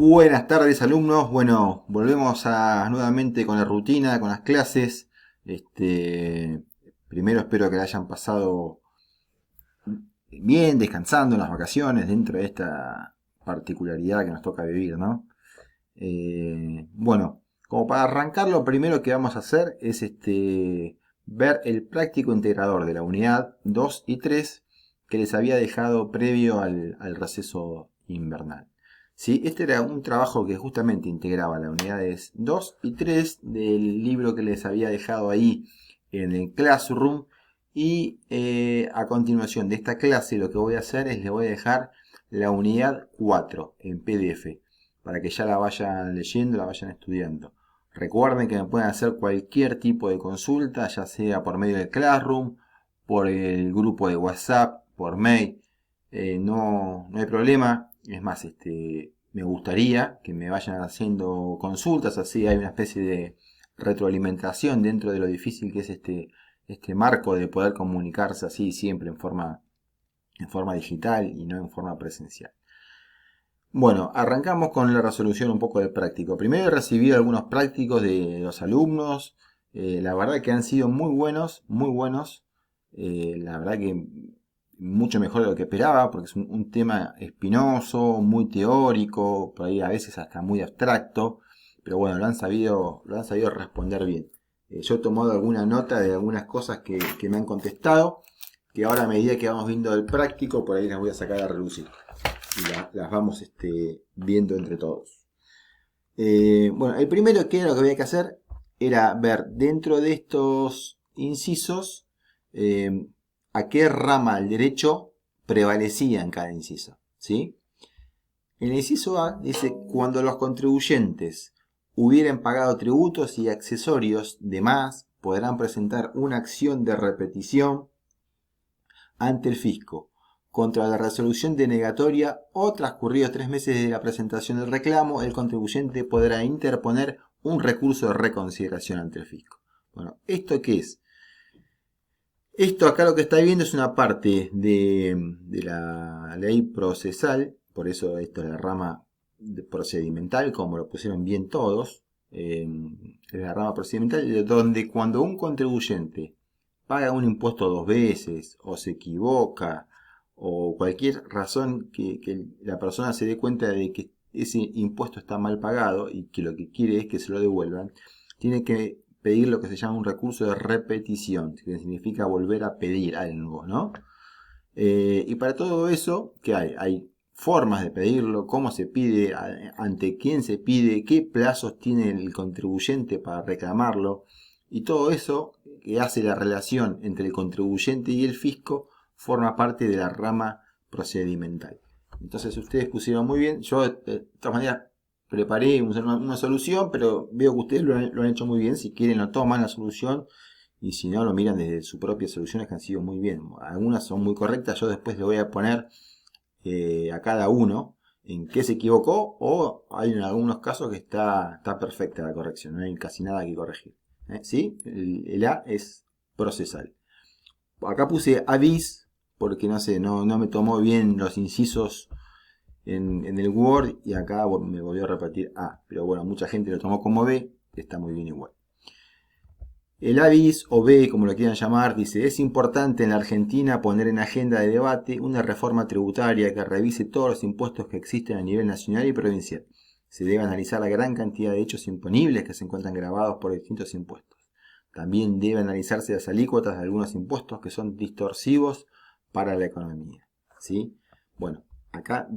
Buenas tardes, alumnos. Bueno, volvemos nuevamente con la rutina, con las clases. Primero espero que la hayan pasado bien, descansando en las vacaciones, dentro de esta particularidad que nos toca vivir, ¿no? Bueno, como para arrancar, lo primero que vamos a hacer es ver el práctico integrador de la unidad 2 y 3 que les había dejado previo al receso invernal. ¿Sí? Este era un trabajo que justamente integraba las unidades 2 y 3 del libro que les había dejado ahí en el Classroom. Y a continuación de esta clase lo que voy a hacer es le voy a dejar la unidad 4 en PDF para que ya la vayan leyendo, la vayan estudiando. Recuerden que me pueden hacer cualquier tipo de consulta, ya sea por medio del Classroom, por el grupo de WhatsApp, por mail. No hay problema. Es más, me gustaría que me vayan haciendo consultas, así hay una especie de retroalimentación dentro de lo difícil que es este marco de poder comunicarse así siempre en forma digital y no en forma presencial. Bueno, arrancamos con la resolución un poco del práctico. Primero he recibido algunos prácticos de los alumnos. La verdad que han sido muy buenos, muy buenos. La verdad que mucho mejor de lo que esperaba, porque es un tema espinoso, muy teórico, por ahí a veces hasta muy abstracto. Pero bueno, lo han sabido responder bien. Yo he tomado alguna nota de algunas cosas que me han contestado, que ahora a medida que vamos viendo el práctico, por ahí las voy a sacar a relucir y las vamos viendo entre todos. Bueno, el primero que era lo que había que hacer era ver dentro de estos incisos a qué rama del derecho prevalecía en cada inciso, ¿sí? En el inciso A dice: cuando los contribuyentes hubieran pagado tributos y accesorios de más, podrán presentar una acción de repetición ante el fisco contra la resolución denegatoria o transcurridos 3 meses de la presentación del reclamo, el contribuyente podrá interponer un recurso de reconsideración ante el fisco. Bueno, ¿esto qué es? Esto acá lo que está viendo es una parte de la ley procesal, por eso esto es la rama procedimental, como lo pusieron bien todos, es la rama procedimental, donde cuando un contribuyente paga un impuesto 2 veces o se equivoca, o cualquier razón que la persona se dé cuenta de que ese impuesto está mal pagado y que lo que quiere es que se lo devuelvan, tiene que pedir lo que se llama un recurso de repetición, que significa volver a pedir algo, ¿no? Y para todo eso, ¿qué hay? Hay formas de pedirlo, cómo se pide, ante quién se pide, qué plazos tiene el contribuyente para reclamarlo, y todo eso que hace la relación entre el contribuyente y el fisco forma parte de la rama procedimental. Entonces ustedes pusieron muy bien. Yo de todas maneras preparé una solución, pero veo que ustedes lo han hecho muy bien. Si quieren lo toman la solución, y si no lo miran desde sus propias soluciones, que han sido muy bien. Algunas son muy correctas. Yo después le voy a poner a cada uno en qué se equivocó, o hay en algunos casos que está perfecta la corrección, no hay casi nada que corregir. ¿Sí? El A es procesal. Acá puse avis porque no sé, no me tomó bien los incisos en el Word, y acá me volvió a repetir A, pero bueno, mucha gente lo tomó como B, está muy bien igual. El avis o B, como lo quieran llamar, dice: es importante en la Argentina poner en agenda de debate una reforma tributaria que revise todos los impuestos que existen a nivel nacional y provincial. Se debe analizar la gran cantidad de hechos imponibles que se encuentran grabados por distintos impuestos. También debe analizarse las alícuotas de algunos impuestos que son distorsivos para la economía, ¿sí? Bueno, acá,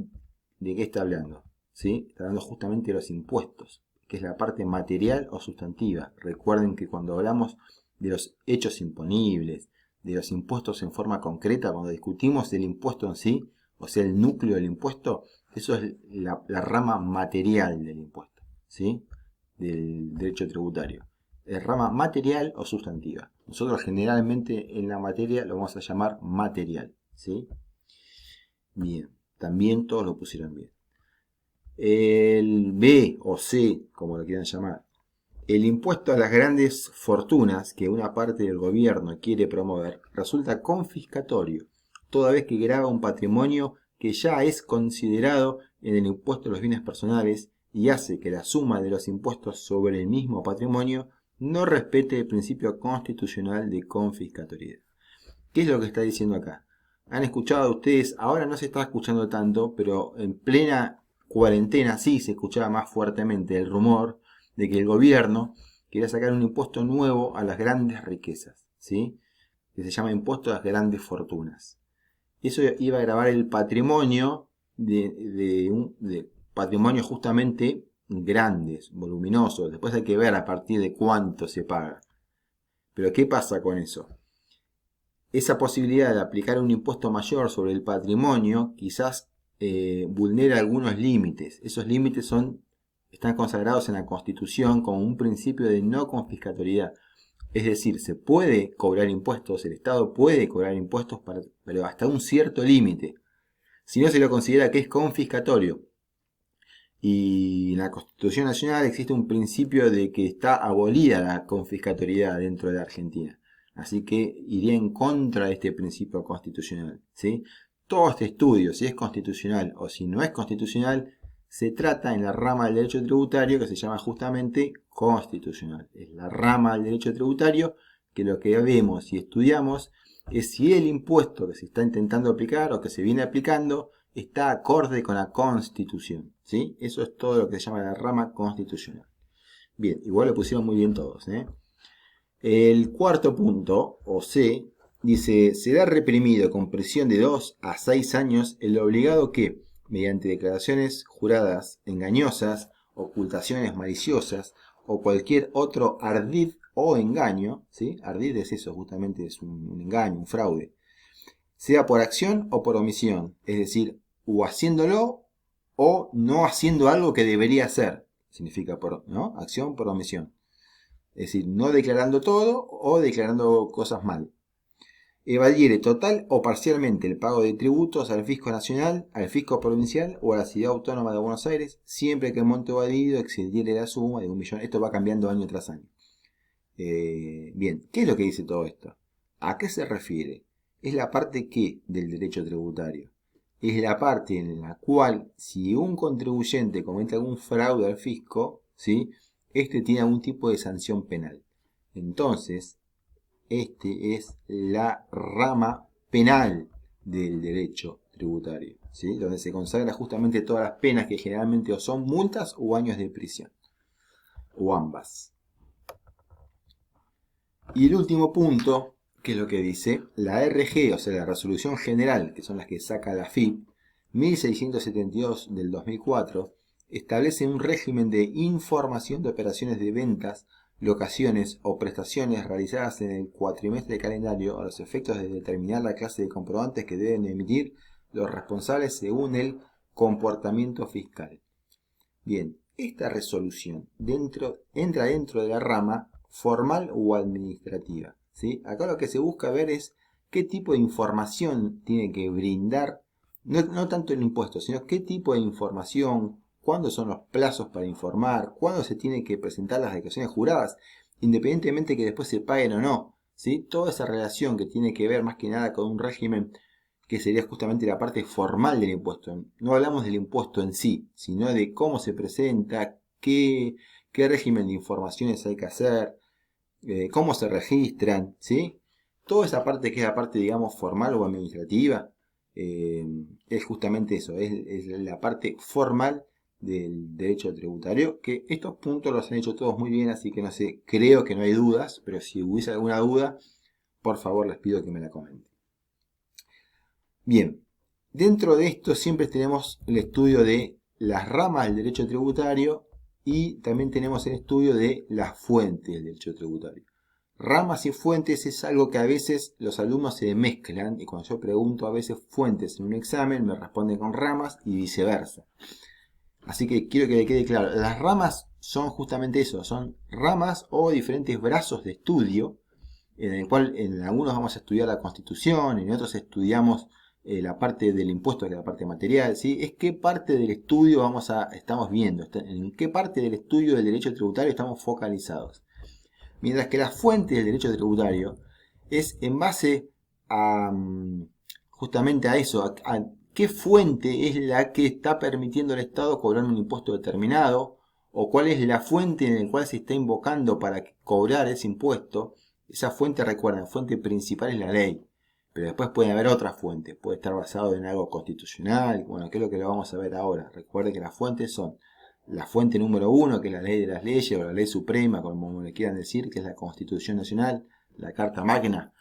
¿de qué está hablando? ¿Sí? Está hablando justamente de los impuestos, que es la parte material o sustantiva. Recuerden que cuando hablamos de los hechos imponibles, de los impuestos en forma concreta, cuando discutimos el impuesto en sí, o sea, el núcleo del impuesto, eso es la rama material del impuesto, ¿sí? Del derecho tributario. Es rama material o sustantiva. Nosotros generalmente en la materia lo vamos a llamar material, ¿sí? Bien, también todos lo pusieron bien. El B o C, como lo quieran llamar, el impuesto a las grandes fortunas que una parte del gobierno quiere promover resulta confiscatorio, toda vez que grava un patrimonio que ya es considerado en el impuesto a los bienes personales y hace que la suma de los impuestos sobre el mismo patrimonio no respete el principio constitucional de confiscatoriedad. ¿Qué es lo que está diciendo acá? Han escuchado ustedes, ahora no se está escuchando tanto, pero en plena cuarentena sí se escuchaba más fuertemente el rumor de que el gobierno quería sacar un impuesto nuevo a las grandes riquezas, ¿sí? Que se llama impuesto a las grandes fortunas. Eso iba a gravar el patrimonio de patrimonio justamente grandes, voluminosos. Después hay que ver a partir de cuánto se paga. Pero ¿qué pasa con eso? Esa posibilidad de aplicar un impuesto mayor sobre el patrimonio quizás vulnera algunos límites. Esos límites están consagrados en la Constitución como un principio de no confiscatoriedad. Es decir, se puede cobrar impuestos, el Estado puede cobrar impuestos, pero hasta un cierto límite. Si no se lo considera que es confiscatorio. Y en la Constitución Nacional existe un principio de que está abolida la confiscatoriedad dentro de la Argentina. Así que iría en contra de este principio constitucional, ¿sí? Todo este estudio, si es constitucional o si no es constitucional, se trata en la rama del derecho tributario que se llama justamente constitucional. Es la rama del derecho tributario que lo que vemos y estudiamos es si el impuesto que se está intentando aplicar o que se viene aplicando está acorde con la Constitución, ¿sí? Eso es todo lo que se llama la rama constitucional. Bien, igual lo pusieron muy bien todos, ¿eh? El cuarto punto, o C, dice, será reprimido con prisión de 2 a 6 años el obligado que, mediante declaraciones juradas engañosas, ocultaciones maliciosas o cualquier otro ardid o engaño, ¿sí? Ardid es eso, justamente es un engaño, un fraude, sea por acción o por omisión, es decir, o haciéndolo o no haciendo algo que debería hacer, significa ¿no? Acción por omisión. Es decir, no declarando todo o declarando cosas mal. Evadiere total o parcialmente el pago de tributos al fisco nacional, al fisco provincial o a la ciudad autónoma de Buenos Aires, siempre que el monto evadido excediere la suma de 1 millón. Esto va cambiando año tras año. Bien, ¿qué es lo que dice todo esto? ¿A qué se refiere? Es la parte ¿qué? Del derecho tributario. Es la parte en la cual si un contribuyente comete algún fraude al fisco, ¿sí? Este tiene algún tipo de sanción penal. Entonces, este es la rama penal del derecho tributario, ¿sí? Donde se consagra justamente todas las penas que generalmente o son multas o años de prisión, o ambas. Y el último punto, que es lo que dice, la RG, o sea, la resolución general, que son las que saca la FIP, 1672 del 2004, establece un régimen de información de operaciones de ventas, locaciones o prestaciones realizadas en el cuatrimestre calendario a los efectos de determinar la clase de comprobantes que deben emitir los responsables según el comportamiento fiscal. Bien, esta resolución entra dentro de la rama formal o administrativa, ¿sí? Acá lo que se busca ver es qué tipo de información tiene que brindar, no tanto el impuesto, sino qué tipo de información, cuándo son los plazos para informar, cuándo se tiene que presentar las declaraciones juradas, independientemente que después se paguen o no, ¿sí? Toda esa relación que tiene que ver más que nada con un régimen que sería justamente la parte formal del impuesto. No hablamos del impuesto en sí, sino de cómo se presenta, qué régimen de informaciones hay que hacer, cómo se registran, ¿sí? Toda esa parte que es la parte, digamos, formal o administrativa, es justamente eso, es la parte formal del derecho tributario, que estos puntos los han hecho todos muy bien, así que no sé, creo que no hay dudas, pero si hubiese alguna duda, por favor les pido que me la comenten. Bien, dentro de esto siempre tenemos el estudio de las ramas del derecho tributario y también tenemos el estudio de las fuentes del derecho tributario. Ramas y fuentes es algo que a veces los alumnos se mezclan y cuando yo pregunto a veces fuentes en un examen me responden con ramas y viceversa. Así que quiero que le quede claro, las ramas son justamente eso, son ramas o diferentes brazos de estudio en el cual en algunos vamos a estudiar la Constitución, en otros estudiamos la parte del impuesto, que es la parte material, ¿sí? Es qué parte del estudio estamos viendo, en qué parte del estudio del derecho tributario estamos focalizados. Mientras que las fuentes del derecho tributario es en base a justamente a eso, a qué fuente es la que está permitiendo al Estado cobrar un impuesto determinado, o cuál es la fuente en la cual se está invocando para cobrar ese impuesto. Esa fuente, recuerden, la fuente principal es la ley, pero después pueden haber otras fuentes, puede estar basado en algo constitucional, bueno, que es lo que lo vamos a ver ahora. Recuerden que las fuentes son la fuente número uno, que es la ley de las leyes, o la ley suprema, como le quieran decir, que es la Constitución Nacional, la Carta Magna,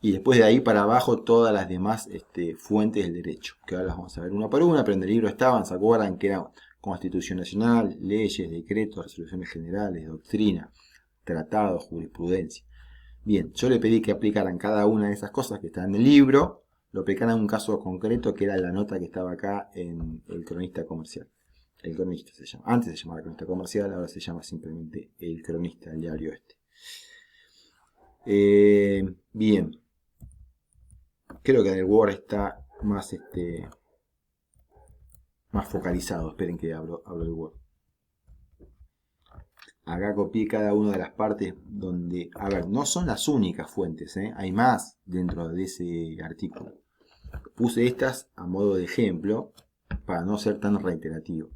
y después de ahí para abajo todas las demás fuentes del derecho, que ahora las vamos a ver una por una, pero en el libro estaban, ¿se acuerdan? Que era Constitución Nacional, leyes, decretos, resoluciones generales, doctrina, tratados, jurisprudencia. Bien, yo le pedí que aplicaran cada una de esas cosas que están en el libro, lo aplicaran en un caso concreto que era la nota que estaba acá en el Cronista Comercial. El Cronista se llama, antes se llamaba Cronista Comercial, ahora se llama simplemente el Cronista, el diario este. Bien, creo que en el Word está más más focalizado. Esperen que hablo el Word. Acá copié cada una de las partes donde, a ver, no son las únicas fuentes, hay más dentro de ese artículo. Puse estas a modo de ejemplo para no ser tan reiterativo.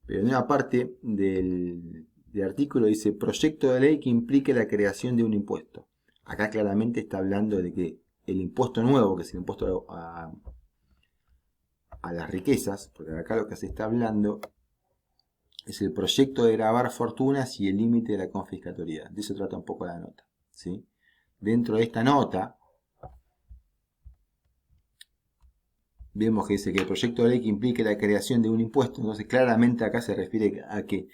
Pero en una parte del artículo dice proyecto de ley que implique la creación de un impuesto. Acá claramente está hablando de que el impuesto nuevo, que es el impuesto a las riquezas, porque acá lo que se está hablando es el proyecto de gravar fortunas y el límite de la confiscatoriedad. De eso trata un poco la nota, ¿sí? Dentro de esta nota vemos que dice que el proyecto de ley que implique la creación de un impuesto, entonces claramente acá se refiere a que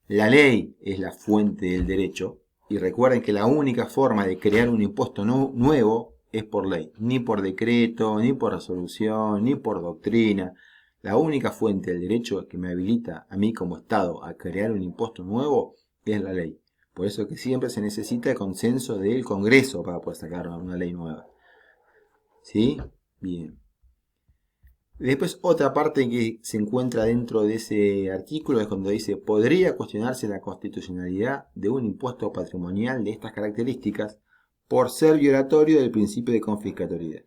la ley es la fuente del derecho, y recuerden que la única forma de crear un impuesto nuevo es por ley, ni por decreto, ni por resolución, ni por doctrina. La única fuente del derecho que me habilita a mí como Estado a crear un impuesto nuevo es la ley. Por eso que siempre se necesita el consenso del Congreso para poder sacar una ley nueva. ¿Sí? Bien. Después otra parte que se encuentra dentro de ese artículo es cuando dice podría cuestionarse la constitucionalidad de un impuesto patrimonial de estas características por ser violatorio del principio de confiscatoriedad.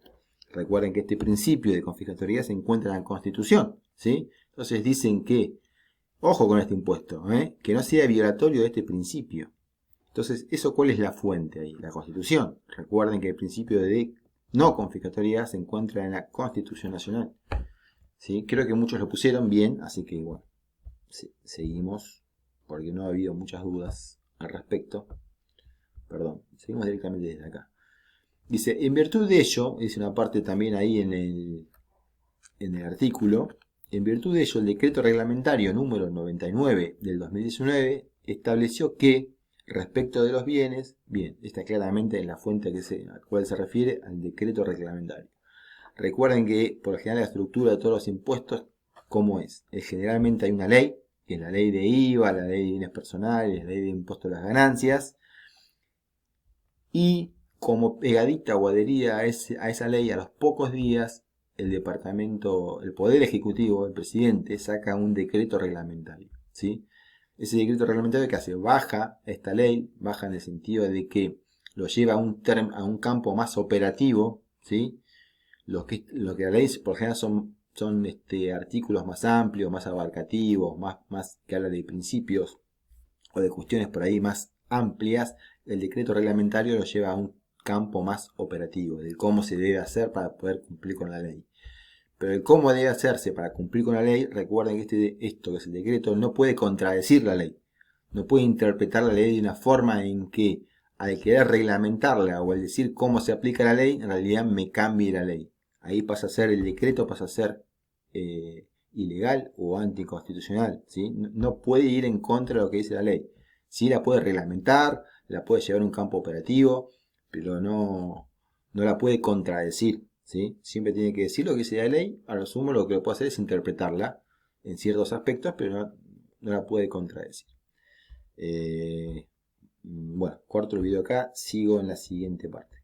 Recuerden que este principio de confiscatoriedad se encuentra en la Constitución, ¿sí? Entonces dicen que, ojo con este impuesto, que no sea violatorio de este principio. Entonces, ¿eso cuál es la fuente ahí? La Constitución. Recuerden que el principio de no confiscatoriedad se encuentra en la Constitución Nacional. ¿Sí? Creo que muchos lo pusieron bien, así que bueno, seguimos, porque no ha habido muchas dudas al respecto. Perdón, seguimos directamente desde acá. Dice, en virtud de ello, dice una parte también ahí en el artículo, en virtud de ello el decreto reglamentario número 99 del 2019 estableció que, respecto de los bienes, bien, está claramente en la fuente a la cual se refiere al decreto reglamentario. Recuerden que por lo general la estructura de todos los impuestos, ¿cómo es? Generalmente hay una ley, que es la ley de IVA, la ley de bienes personales, la ley de impuesto a las ganancias, y como pegadita o adherida a esa ley, a los pocos días, el departamento, el Poder Ejecutivo, el presidente, saca un decreto reglamentario, ¿sí? Ese decreto reglamentario que hace, baja esta ley, baja en el sentido de que lo lleva a un campo más operativo, ¿sí? Lo que la ley por general son artículos más amplios, más abarcativos, más que habla de principios o de cuestiones por ahí más amplias. El decreto reglamentario lo lleva a un campo más operativo, de cómo se debe hacer para poder cumplir con la ley. Pero el cómo debe hacerse para cumplir con la ley, recuerden que esto que es el decreto no puede contradecir la ley. No puede interpretar la ley de una forma en que al querer reglamentarla o al decir cómo se aplica la ley, en realidad me cambie la ley. Ahí pasa a ser el decreto, pasa a ser ilegal o anticonstitucional, ¿sí? No puede ir en contra de lo que dice la ley. Sí la puede reglamentar, la puede llevar a un campo operativo, pero no la puede contradecir, ¿sí? Siempre tiene que decir lo que dice la ley. A lo sumo lo que lo puede hacer es interpretarla en ciertos aspectos, pero no la puede contradecir. Bueno, corto el video acá, sigo en la siguiente parte.